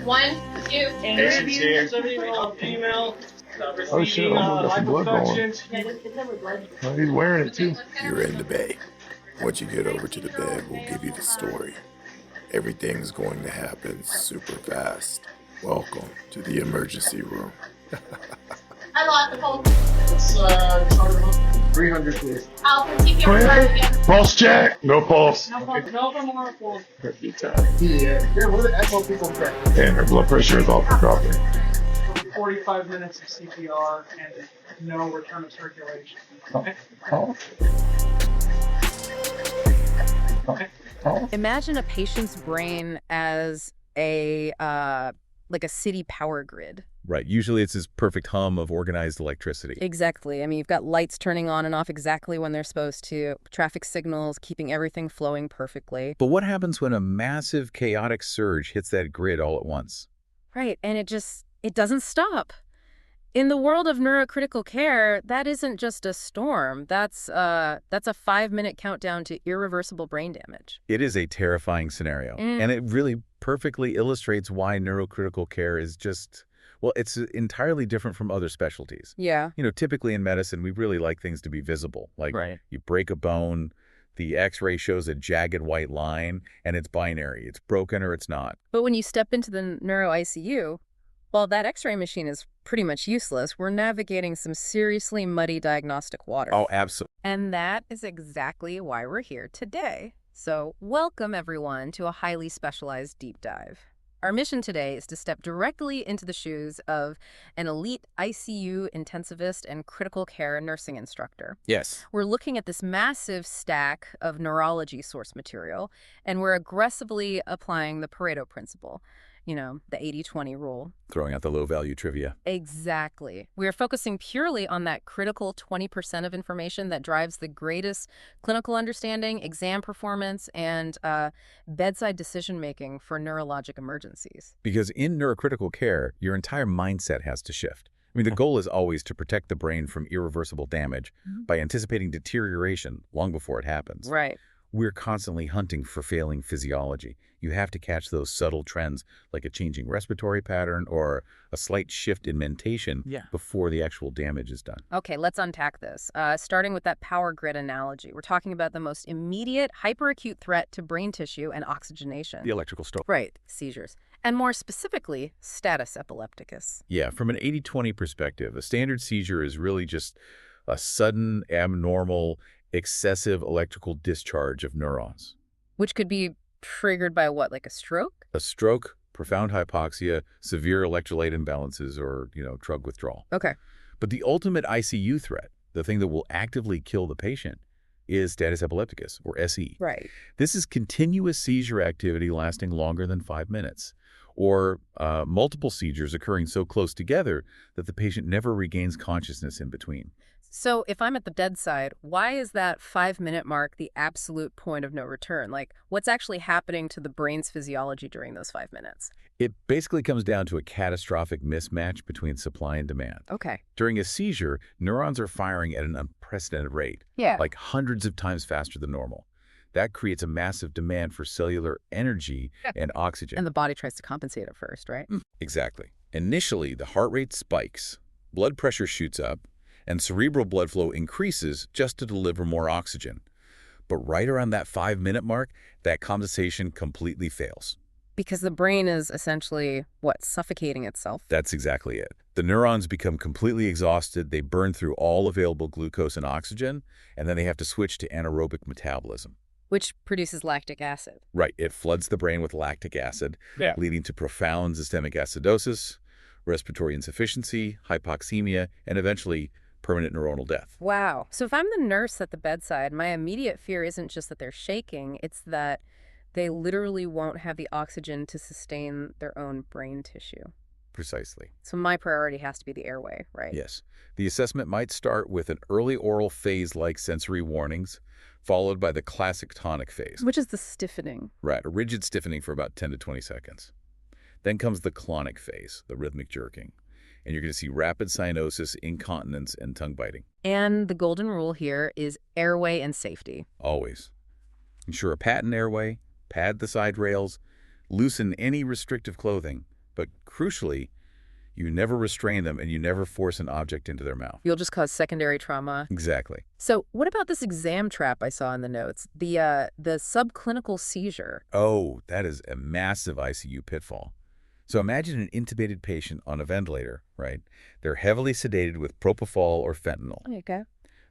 1, 2, And review, somebody female. Oh shit, almost got some blood going. Oh, he's wearing it too. You're in the bay. Once you get over to the bed, we'll give you the story. Everything's going to happen super fast. Welcome to the emergency room. I lost the pulse. It's 300 please. I'll keep you on again. Pulse check. No pulse. no more pulse. Yeah. Where the echo people get? And her blood pressure is off the dropping. 45 minutes of CPR and no return of circulation. Okay. Imagine a patient's brain as a like a city power grid. Right. Usually it's this perfect hum of organized electricity. Exactly. I mean, you've got lights turning on and off exactly when they're supposed to, traffic signals, keeping everything flowing perfectly. But what happens when a massive chaotic surge hits that grid all at once? Right. And it doesn't stop. In the world of neurocritical care, that isn't just a storm. That's a 5-minute countdown to irreversible brain damage. It is a terrifying scenario. And it really perfectly illustrates why neurocritical care is just, well, it's entirely different from other specialties. Yeah. You know, typically in medicine, we really like things to be visible. Like you break a bone, the x-ray shows a jagged white line, and it's binary. It's broken or it's not. But when you step into the neuro ICU, while that x-ray machine is pretty much useless, we're navigating some seriously muddy diagnostic water. Oh, absolutely. And that is exactly why we're here today. So welcome, everyone, to a highly specialized deep dive. Our mission today is to step directly into the shoes of an elite ICU intensivist and critical care nursing instructor. Yes. We're looking at this massive stack of neurology source material, and we're aggressively applying the Pareto principle. You know, the 80-20 rule. Throwing out the low-value trivia. Exactly. We are focusing purely on that critical 20% of information that drives the greatest clinical understanding, exam performance, and bedside decision-making for neurologic emergencies. Because in neurocritical care, your entire mindset has to shift. I mean, the goal is always to protect the brain from irreversible damage by anticipating deterioration long before it happens. Right. We're constantly hunting for failing physiology. You have to catch those subtle trends like a changing respiratory pattern or a slight shift in mentation before the actual damage is done. Okay, let's unpack this. Starting with that power grid analogy. We're talking about the most immediate hyperacute threat to brain tissue and oxygenation. The electrical stroke. Right, seizures. And more specifically, status epilepticus. Yeah, from an 80-20 perspective, a standard seizure is really just a sudden, abnormal, excessive electrical discharge of neurons. Which could be triggered by what, like a stroke? A stroke, profound hypoxia, severe electrolyte imbalances, or, drug withdrawal. Okay. But the ultimate ICU threat, the thing that will actively kill the patient, is status epilepticus, or SE. Right. This is continuous seizure activity lasting longer than 5 minutes, or multiple seizures occurring so close together that the patient never regains consciousness in between. So if I'm at the bedside, why is that 5-minute mark the absolute point of no return? Like, what's actually happening to the brain's physiology during those 5 minutes? It basically comes down to a catastrophic mismatch between supply and demand. Okay. During a seizure, neurons are firing at an unprecedented rate, like hundreds of times faster than normal. That creates a massive demand for cellular energy and oxygen. And the body tries to compensate at first, right? Exactly. Initially, the heart rate spikes, blood pressure shoots up, and cerebral blood flow increases just to deliver more oxygen. But right around that 5-minute mark, that compensation completely fails. Because the brain is essentially, suffocating itself? That's exactly it. The neurons become completely exhausted, they burn through all available glucose and oxygen, and then they have to switch to anaerobic metabolism. Which produces lactic acid. Right. It floods the brain with lactic acid, leading to profound systemic acidosis, respiratory insufficiency, hypoxemia, and eventually permanent neuronal death. Wow. So if I'm the nurse at the bedside, my immediate fear isn't just that they're shaking, it's that they literally won't have the oxygen to sustain their own brain tissue. Precisely. So my priority has to be the airway, right? Yes. The assessment might start with an early oral phase-like sensory warnings, followed by the classic tonic phase. Which is the stiffening. Right, a rigid stiffening for about 10 to 20 seconds. Then comes the clonic phase, the rhythmic jerking. And you're going to see rapid cyanosis, incontinence, and tongue biting. And the golden rule here is airway and safety. Always. Ensure a patent airway, pad the side rails, loosen any restrictive clothing, But crucially, you never restrain them and you never force an object into their mouth. You'll just cause secondary trauma. Exactly. So what about this exam trap I saw in the notes? The subclinical seizure. Oh, that is a massive ICU pitfall. So imagine an intubated patient on a ventilator, right? They're heavily sedated with propofol or fentanyl. Okay.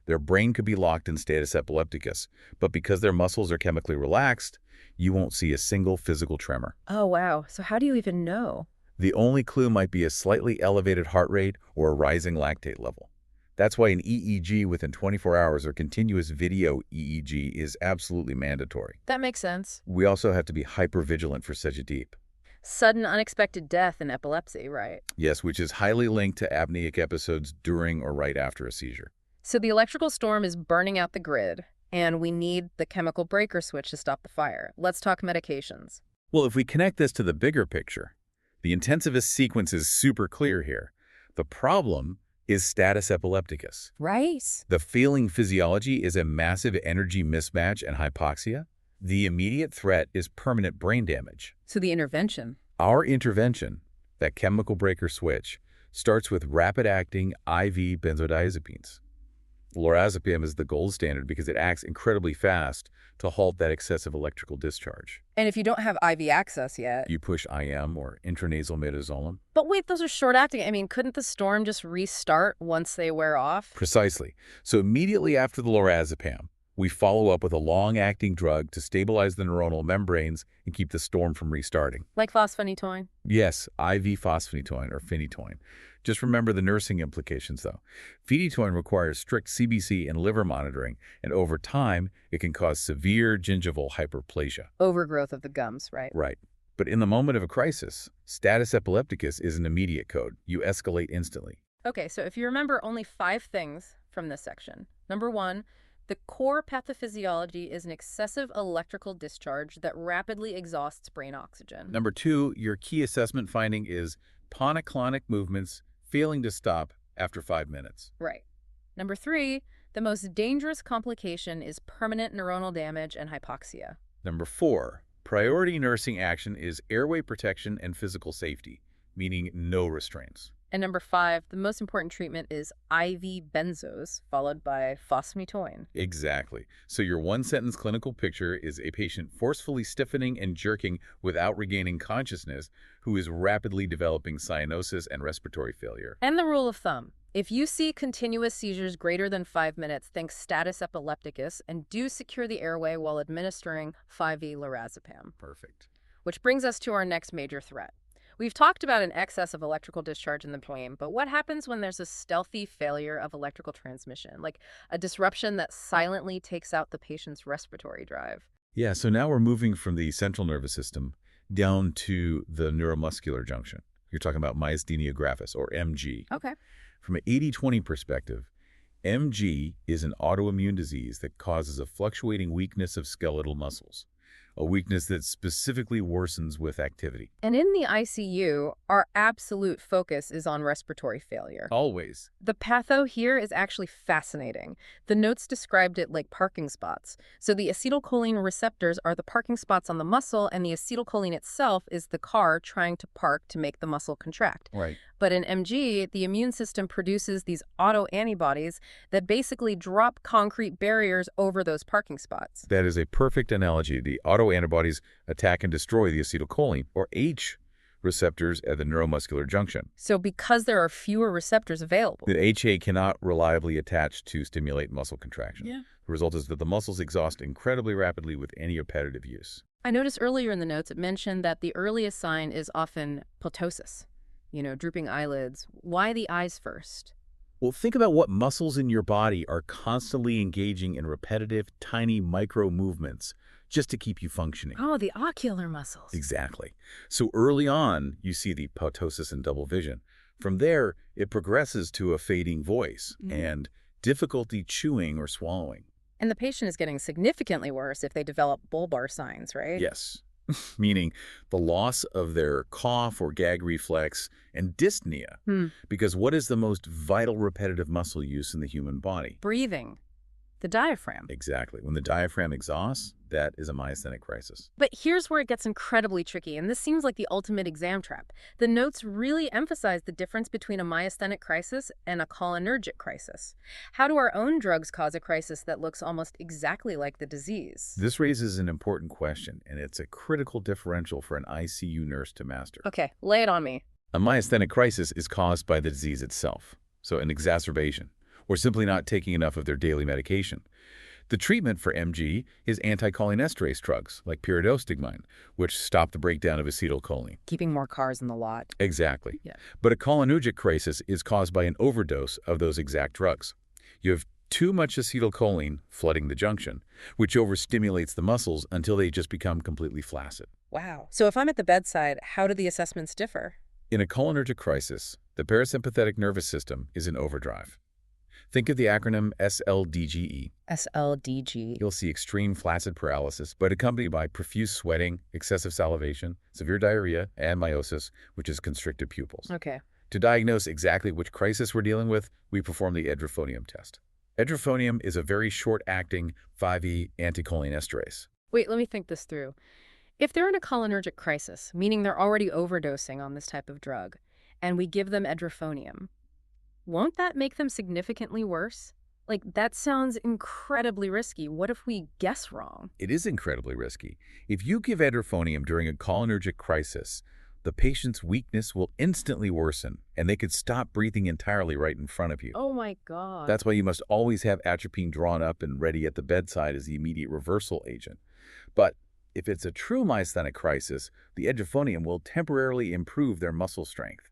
Their brain could be locked in status epilepticus, but because their muscles are chemically relaxed, you won't see a single physical tremor. Oh, wow. So how do you even know? The only clue might be a slightly elevated heart rate or a rising lactate level. That's why an EEG within 24 hours or continuous video EEG is absolutely mandatory. That makes sense. We also have to be hypervigilant for deep. Sudden unexpected death in epilepsy, right? Yes, which is highly linked to apneic episodes during or right after a seizure. So the electrical storm is burning out the grid, and we need the chemical breaker switch to stop the fire. Let's talk medications. Well, if we connect this to the bigger picture, the intensivist sequence is super clear here. The problem is status epilepticus. Right. The failing physiology is a massive energy mismatch and hypoxia. The immediate threat is permanent brain damage. So the intervention. Our intervention, that chemical breaker switch, starts with rapid-acting IV benzodiazepines. Lorazepam is the gold standard because it acts incredibly fast to halt that excessive electrical discharge. And if you don't have IV access yet. You push IM or intranasal midazolam. But wait, those are short-acting. I mean, couldn't the storm just restart once they wear off? Precisely. So immediately after the lorazepam, we follow up with a long-acting drug to stabilize the neuronal membranes and keep the storm from restarting. Like fosphenytoin? Yes, IV fosphenytoin or phenytoin. Just remember the nursing implications, though. Phenytoin requires strict CBC and liver monitoring, and over time, it can cause severe gingival hyperplasia. Overgrowth of the gums, right? Right. But in the moment of a crisis, status epilepticus is an immediate code. You escalate instantly. Okay, so if you remember only 5 things from this section. Number 1, the core pathophysiology is an excessive electrical discharge that rapidly exhausts brain oxygen. Number 2, your key assessment finding is tonic-clonic movements failing to stop after 5 minutes. Right. Number 3, the most dangerous complication is permanent neuronal damage and hypoxia. Number 4, priority nursing action is airway protection and physical safety, meaning no restraints. And number 5, the most important treatment is IV benzos, followed by fosphenytoin. Exactly. So your one-sentence clinical picture is a patient forcefully stiffening and jerking without regaining consciousness who is rapidly developing cyanosis and respiratory failure. And the rule of thumb. If you see continuous seizures greater than 5 minutes, think status epilepticus and do secure the airway while administering 5E lorazepam. Perfect. Which brings us to our next major threat. We've talked about an excess of electrical discharge in the brain, but what happens when there's a stealthy failure of electrical transmission, like a disruption that silently takes out the patient's respiratory drive? Yeah, so now we're moving from the central nervous system down to the neuromuscular junction. You're talking about myasthenia gravis, or MG. Okay. From an 80-20 perspective, MG is an autoimmune disease that causes a fluctuating weakness of skeletal muscles, a weakness that specifically worsens with activity. And in the ICU, our absolute focus is on respiratory failure. Always. The patho here is actually fascinating. The notes described it like parking spots. So the acetylcholine receptors are the parking spots on the muscle, and the acetylcholine itself is the car trying to park to make the muscle contract. Right. But in MG, the immune system produces these autoantibodies that basically drop concrete barriers over those parking spots. That is a perfect analogy. The autoantibodies attack and destroy the acetylcholine, or H, receptors at the neuromuscular junction. So because there are fewer receptors available. The HA cannot reliably attach to stimulate muscle contraction. Yeah. The result is that the muscles exhaust incredibly rapidly with any repetitive use. I noticed earlier in the notes it mentioned that the earliest sign is often ptosis. Drooping eyelids. Why the eyes first? Well, think about what muscles in your body are constantly engaging in repetitive, tiny micro movements just to keep you functioning. Oh, the ocular muscles. Exactly. So early on, you see the ptosis and double vision. From there, it progresses to a fading voice and difficulty chewing or swallowing. And the patient is getting significantly worse if they develop bulbar signs, right? Yes. Meaning the loss of their cough or gag reflex and dyspnea. Because what is the most vital repetitive muscle use in the human body? Breathing. the diaphragm. Exactly. When the diaphragm exhausts, that is a myasthenic crisis. But here's where it gets incredibly tricky, and this seems like the ultimate exam trap. The notes really emphasize the difference between a myasthenic crisis and a cholinergic crisis. How do our own drugs cause a crisis that looks almost exactly like the disease? This raises an important question, and it's a critical differential for an ICU nurse to master. Okay, lay it on me. A myasthenic crisis is caused by the disease itself, so an exacerbation, or simply not taking enough of their daily medication. The treatment for MG is anticholinesterase drugs like pyridostigmine, which stop the breakdown of acetylcholine. Keeping more cars in the lot. Exactly. Yeah. But a cholinergic crisis is caused by an overdose of those exact drugs. You have too much acetylcholine flooding the junction, which overstimulates the muscles until they just become completely flaccid. Wow. So if I'm at the bedside, how do the assessments differ? In a cholinergic crisis, the parasympathetic nervous system is in overdrive. Think of the acronym SLDGE. SLDG. You'll see extreme flaccid paralysis, but accompanied by profuse sweating, excessive salivation, severe diarrhea, and miosis, which is constricted pupils. Okay. To diagnose exactly which crisis we're dealing with, we perform the edrophonium test. Edrophonium is a very short-acting 5E anticholinesterase. Wait, let me think this through. If they're in a cholinergic crisis, meaning they're already overdosing on this type of drug, and we give them edrophonium, won't that make them significantly worse? Like, that sounds incredibly risky. What if we guess wrong? It is incredibly risky. If you give edrophonium during a cholinergic crisis, the patient's weakness will instantly worsen, and they could stop breathing entirely right in front of you. Oh my God. That's why you must always have atropine drawn up and ready at the bedside as the immediate reversal agent. But if it's a true myasthenic crisis, the edrophonium will temporarily improve their muscle strength.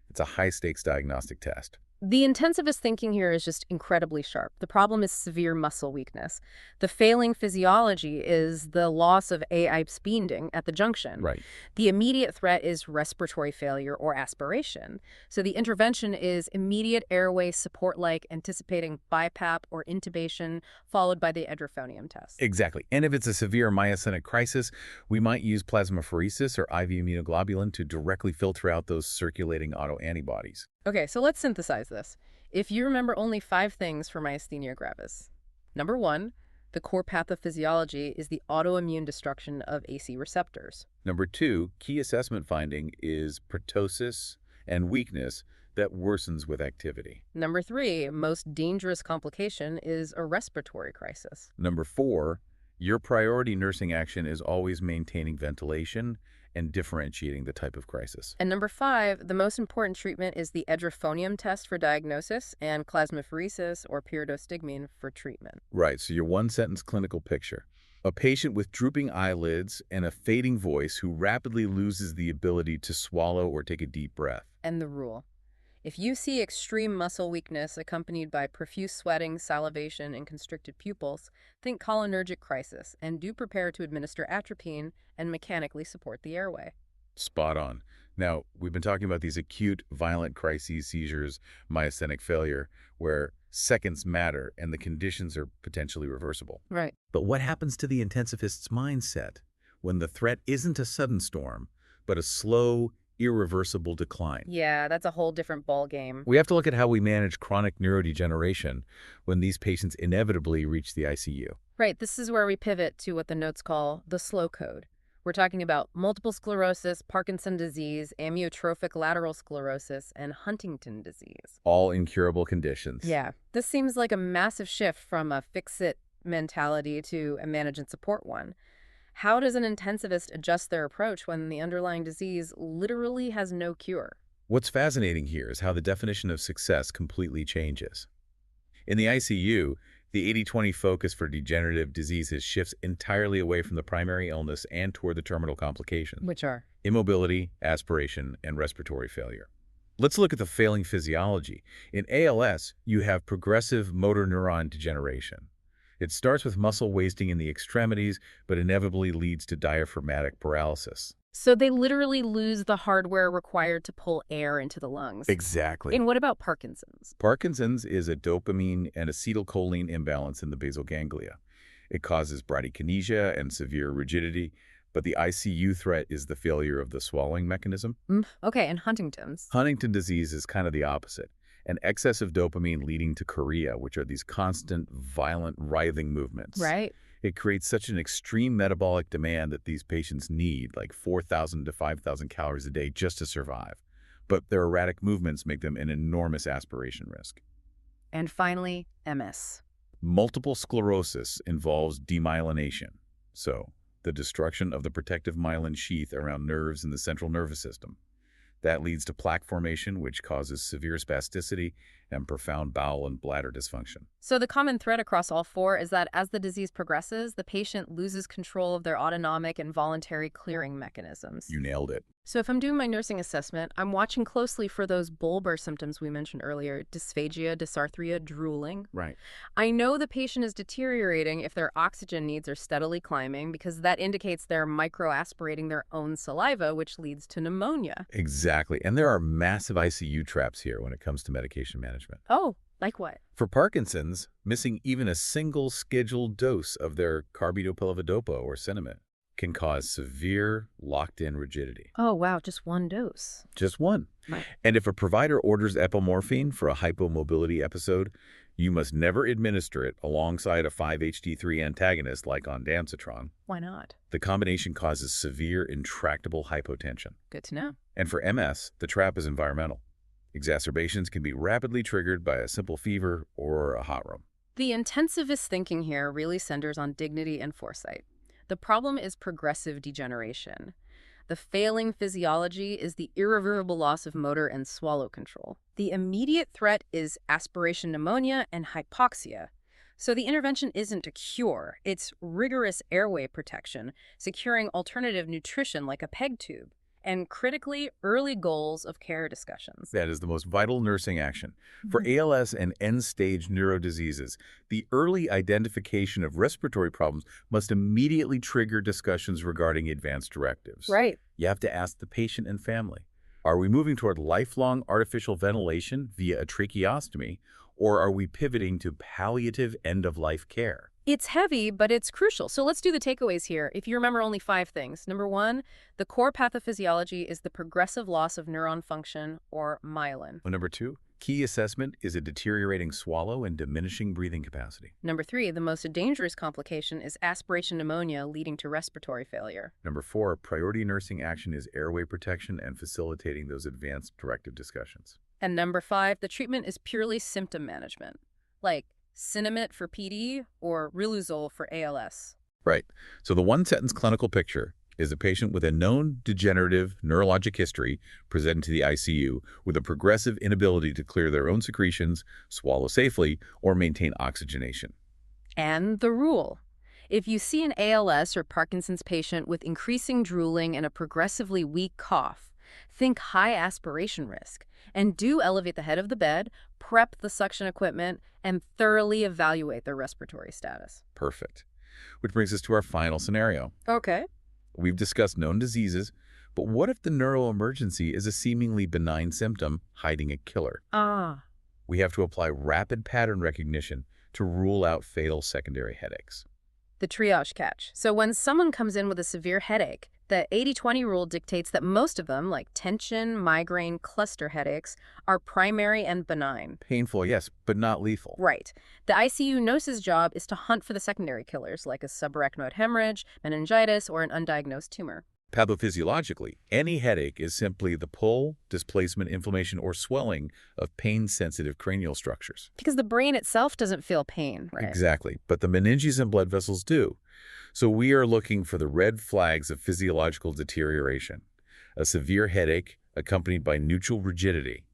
It's a high-stakes diagnostic test. The intensivist thinking here is just incredibly sharp. The problem is severe muscle weakness. The failing physiology is the loss of A-Eibs-Bindung at the junction. Right. The immediate threat is respiratory failure or aspiration. So the intervention is immediate airway support like anticipating BiPAP or intubation, followed by the edrophonium test. Exactly. And if it's a severe myasthenic crisis, we might use plasmapheresis or IV immunoglobulin to directly filter out those circulating autoantibodies. Okay, so let's synthesize this. If you remember only 5 things for myasthenia gravis. Number 1, the core pathophysiology is the autoimmune destruction of AC receptors. Number 2, key assessment finding is ptosis and weakness that worsens with activity. Number 3, most dangerous complication is a respiratory crisis. Number 4, your priority nursing action is always maintaining ventilation and differentiating the type of crisis. And number 5, the most important treatment is the edrophonium test for diagnosis and plasmapheresis or pyridostigmine for treatment. Right, so your one-sentence clinical picture. A patient with drooping eyelids and a fading voice who rapidly loses the ability to swallow or take a deep breath. And the rule. If you see extreme muscle weakness accompanied by profuse sweating, salivation, and constricted pupils, think cholinergic crisis and do prepare to administer atropine and mechanically support the airway. Spot on. Now, we've been talking about these acute, violent crises, seizures, myasthenic failure, where seconds matter and the conditions are potentially reversible. Right. But what happens to the intensivist's mindset when the threat isn't a sudden storm, but a slow, irreversible decline? Yeah, that's a whole different ball game. We have to look at how we manage chronic neurodegeneration when these patients inevitably reach the ICU. Right, this is where we pivot to what the notes call the slow code. We're talking about multiple sclerosis, Parkinson's disease, amyotrophic lateral sclerosis, and Huntington disease. All incurable conditions. Yeah, this seems like a massive shift from a fix-it mentality to a manage and support one. How does an intensivist adjust their approach when the underlying disease literally has no cure? What's fascinating here is how the definition of success completely changes. In the ICU, the 80-20 focus for degenerative diseases shifts entirely away from the primary illness and toward the terminal complications. Which are? Immobility, aspiration, and respiratory failure. Let's look at the failing physiology. In ALS, you have progressive motor neuron degeneration. It starts with muscle wasting in the extremities, but inevitably leads to diaphragmatic paralysis. So they literally lose the hardware required to pull air into the lungs. Exactly. And what about Parkinson's? Parkinson's is a dopamine and acetylcholine imbalance in the basal ganglia. It causes bradykinesia and severe rigidity, but the ICU threat is the failure of the swallowing mechanism. Okay, and Huntington's? Huntington disease is kind of the opposite. and excessive dopamine leading to chorea, which are these constant, violent, writhing movements. Right. It creates such an extreme metabolic demand that these patients need like 4,000 to 5,000 calories a day just to survive. But their erratic movements make them an enormous aspiration risk. And finally, MS. Multiple sclerosis involves demyelination, so the destruction of the protective myelin sheath around nerves in the central nervous system. That leads to plaque formation, which causes severe spasticity and profound bowel and bladder dysfunction. So the common thread across all four is that as the disease progresses, the patient loses control of their autonomic and voluntary clearing mechanisms. You nailed it. So if I'm doing my nursing assessment, I'm watching closely for those bulbar symptoms we mentioned earlier, dysphagia, dysarthria, drooling. Right. I know the patient is deteriorating if their oxygen needs are steadily climbing because that indicates they're microaspirating their own saliva, which leads to pneumonia. Exactly. And there are massive ICU traps here when it comes to medication management. Oh, like what? For Parkinson's, missing even a single scheduled dose of their carbidopa-levodopa or Sinemet can cause severe locked-in rigidity. Oh, wow, just one dose. Just one. Right. And if a provider orders epimorphine for a hypomobility episode, you must never administer it alongside a 5-HT3 antagonist like ondansetron. Why not? The combination causes severe, intractable hypotension. Good to know. And for MS, the trap is environmental. Exacerbations can be rapidly triggered by a simple fever or a hot room. The intensivist thinking here really centers on dignity and foresight. The problem is progressive degeneration. The failing physiology is the irreversible loss of motor and swallow control. The immediate threat is aspiration pneumonia and hypoxia. So the intervention isn't a cure, it's rigorous airway protection, securing alternative nutrition like a PEG tube, and critically, early goals of care discussions. That is the most vital nursing action. For ALS and end-stage neurodiseases, the early identification of respiratory problems must immediately trigger discussions regarding advanced directives. Right. You have to ask the patient and family, are we moving toward lifelong artificial ventilation via a tracheostomy, or are we pivoting to palliative end-of-life care? It's heavy, but it's crucial. So let's do the takeaways here. If you remember only 5 things. Number 1, the core pathophysiology is the progressive loss of neuron function, or myelin. Number 2, key assessment is a deteriorating swallow and diminishing breathing capacity. Number 3, the most dangerous complication is aspiration pneumonia leading to respiratory failure. Number 4, priority nursing action is airway protection and facilitating those advanced directive discussions. And number 5, the treatment is purely symptom management, like Sinemet for PD or Riluzole for ALS. Right. So the one-sentence clinical picture is a patient with a known degenerative neurologic history presented to the ICU with a progressive inability to clear their own secretions, swallow safely, or maintain oxygenation. And the rule. If you see an ALS or Parkinson's patient with increasing drooling and a progressively weak cough, think high aspiration risk, and do elevate the head of the bed, prep the suction equipment, and thoroughly evaluate their respiratory status. Perfect. Which brings us to our final scenario. Okay. We've discussed known diseases, but what if the neuroemergency is a seemingly benign symptom hiding a killer? We have to apply rapid pattern recognition to rule out fatal secondary headaches. The triage catch. So when someone comes in with a severe headache, the 80-20 rule dictates that most of them, like tension, migraine, cluster headaches, are primary and benign. Painful, yes, but not lethal. Right. The ICU nurse's job is to hunt for the secondary killers, like a subarachnoid hemorrhage, meningitis, or an undiagnosed tumor. Pathophysiologically, any headache is simply the pull, displacement, inflammation, or swelling of pain-sensitive cranial structures. Because the brain itself doesn't feel pain, right? Exactly, but the meninges and blood vessels do. So we are looking for the red flags of physiological deterioration. A severe headache accompanied by neutral rigidity,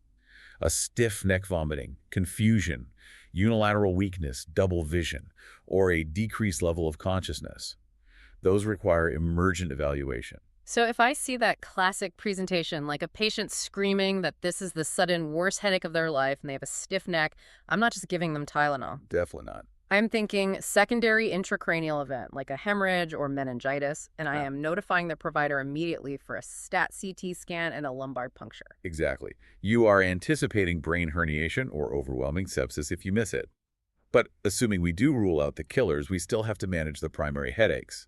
a stiff neck vomiting, confusion, unilateral weakness, double vision, or a decreased level of consciousness. Those require emergent evaluation. So if I see that classic presentation, like a patient screaming that this is the sudden worst headache of their life and they have a stiff neck, I'm not just giving them Tylenol. Definitely not. I'm thinking secondary intracranial event, like a hemorrhage or meningitis, and I am notifying the provider immediately for a stat CT scan and a lumbar puncture. Exactly. You are anticipating brain herniation or overwhelming sepsis if you miss it. But assuming we do rule out the killers, we still have to manage the primary headaches.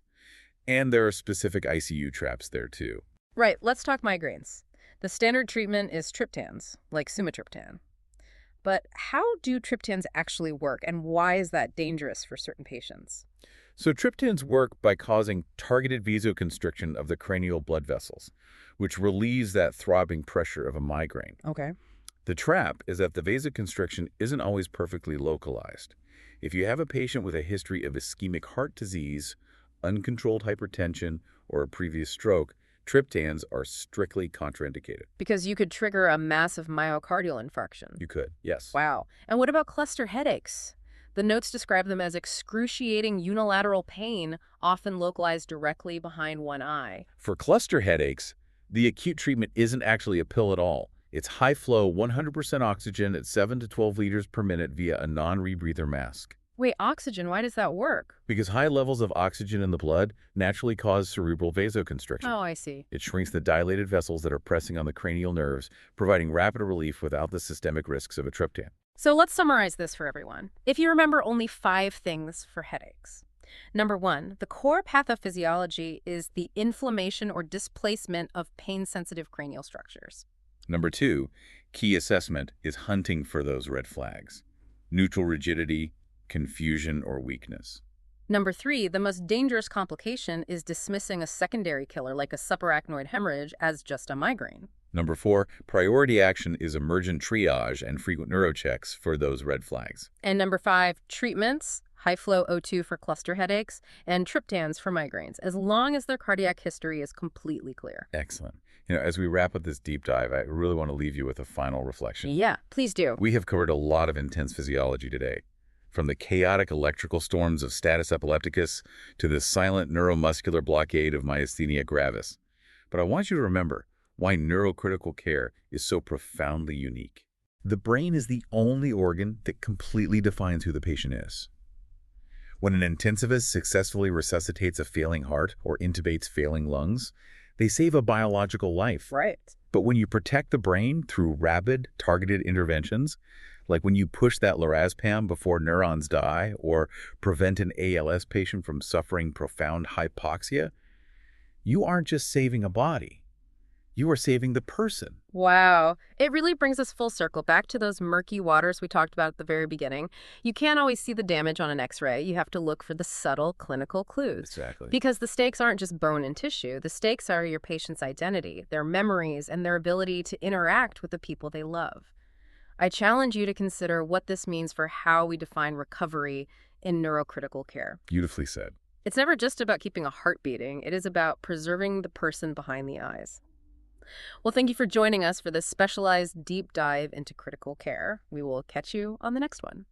And there are specific ICU traps there too. Right, let's talk migraines. The standard treatment is triptans, like sumatriptan. But how do triptans actually work, and why is that dangerous for certain patients? So triptans work by causing targeted vasoconstriction of the cranial blood vessels, which relieves that throbbing pressure of a migraine. Okay. The trap is that the vasoconstriction isn't always perfectly localized. If you have a patient with a history of ischemic heart disease, uncontrolled hypertension, or a previous stroke, triptans are strictly contraindicated. Because you could trigger a massive myocardial infarction. You could, yes. Wow. And what about cluster headaches? The notes describe them as excruciating unilateral pain, often localized directly behind one eye. For cluster headaches, the acute treatment isn't actually a pill at all. It's high-flow, 100% oxygen at 7 to 12 liters per minute via a non-rebreather mask. Wait, oxygen, why does that work? Because high levels of oxygen in the blood naturally cause cerebral vasoconstriction. Oh, I see. It shrinks the dilated vessels that are pressing on the cranial nerves, providing rapid relief without the systemic risks of a triptan. So let's summarize this for everyone. If you remember only 5 things for headaches. Number 1, the core pathophysiology is the inflammation or displacement of pain-sensitive cranial structures. Number 2, key assessment is hunting for those red flags. Neutral rigidity, confusion, or weakness. Number 3, the most dangerous complication is dismissing a secondary killer like a subarachnoid hemorrhage as just a migraine. Number 4, priority action is emergent triage and frequent neurochecks for those red flags. And number 5, treatments, high-flow O2 for cluster headaches, and triptans for migraines, as long as their cardiac history is completely clear. Excellent. As we wrap up this deep dive, I really want to leave you with a final reflection. Yeah, please do. We have covered a lot of intense physiology today, from the chaotic electrical storms of status epilepticus to the silent neuromuscular blockade of myasthenia gravis. But I want you to remember why neurocritical care is so profoundly unique. The brain is the only organ that completely defines who the patient is. When an intensivist successfully resuscitates a failing heart or intubates failing lungs, they save a biological life. Right. But when you protect the brain through rapid, targeted interventions, like when you push that lorazepam before neurons die or prevent an ALS patient from suffering profound hypoxia, you aren't just saving a body. You are saving the person. Wow. It really brings us full circle back to those murky waters we talked about at the very beginning. You can't always see the damage on an X-ray. You have to look for the subtle clinical clues. Exactly. Because the stakes aren't just bone and tissue. The stakes are your patient's identity, their memories, and their ability to interact with the people they love. I challenge you to consider what this means for how we define recovery in neurocritical care. Beautifully said. It's never just about keeping a heart beating. It is about preserving the person behind the eyes. Well, thank you for joining us for this specialized deep dive into critical care. We will catch you on the next one.